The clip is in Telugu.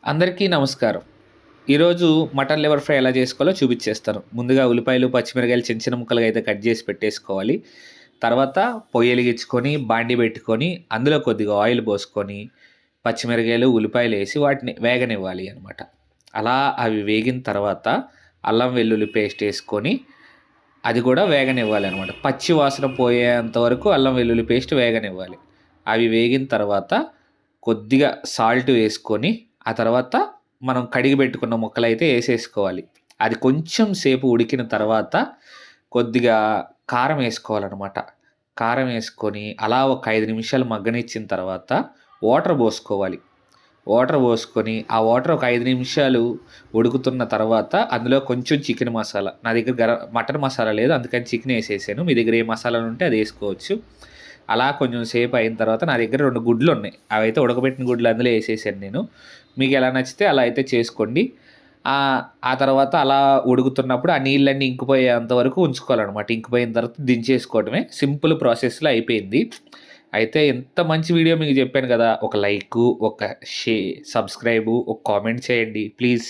అందరికీ నమస్కారం. ఈరోజు మటన్ లివర్ ఫ్రై ఎలా చేసుకోవాలో చూపిచ్చేస్తాను. ముందుగా ఉల్లిపాయలు, పచ్చిమిరపకాయలు చిన్న చిన్న ముక్కలుగా అయితే కట్ చేసి పెట్టేసుకోవాలి. తర్వాత పొయ్యి ఎలిగించుకొని, బాండీ పెట్టుకొని, అందులో కొద్దిగా ఆయిల్ పోసుకొని, పచ్చిమిరపకాయలు, ఉల్లిపాయలేసి వాటిని వేగనివ్వాలి అనమాట. అలా అవి వేగిన తర్వాత అల్లం వెల్లుల్లి పేస్ట్ ఏసుకొని, అది కూడా వేగనివ్వాలనమాట. పచ్చి వాసన పోయేంత వరకు అల్లం వెల్లుల్లి పేస్ట్ వేగనివ్వాలి. అవి వేగిన తర్వాత కొద్దిగా సాల్ట్ వేసుకొని, ఆ తర్వాత మనం కడిగి పెట్టుకున్న ముక్కలైతే ఏసేసుకోవాలి. అది కొంచెం సేపు ఉడికిన తర్వాత కొద్దిగా కారం ఏసుకోవాలనమాట. కారం ఏసుకొని అలా ఒక 5 నిమిషాలు మగ్గనిచ్చిన తర్వాత వాటర్ పోసుకోవాలి. వాటర్ పోసుకొని, ఆ వాటర్ ఒక 5 నిమిషాలు ఉడుకుతున్న తర్వాత అందులో కొంచెం చికెన్ మసాలా, నా దగ్గర మటన్ మసాలా లేదు అందుకని చికెన్ ఏసేసాను. మీ దగ్గర ఏ మసాలాలుంటే అది ఏసుకోవచ్చు. అలా కొంచెం సేపు అయిన తర్వాత నా దగ్గర 2 గుడ్లున్నాయి. అవైతే ఉడకబెట్టిన గుడ్లు అందులో ఏసేసాను నేను. మీకెలా నచ్చితే అలా అయితే చేసుకోండి. ఆ తర్వాత అలా ఉడుకుతున్నప్పుడు ఆ నీళ్ళన్నీ ఇంకిపోయేంత వరకు ఉంచుకోవాలనమాట. ఇంకిపోయిన తర్వాత దించేసుకోవడమే. సింపుల్ ప్రాసెస్‌లో అయిపోయింది. అయితే ఇంత మంచి వీడియో మీకు చెప్పాను గదా! ఒక లైకు, ఒక సబ్‌స్క్రైబు, ఒక కామెంట్ చేయండి ప్లీజ్.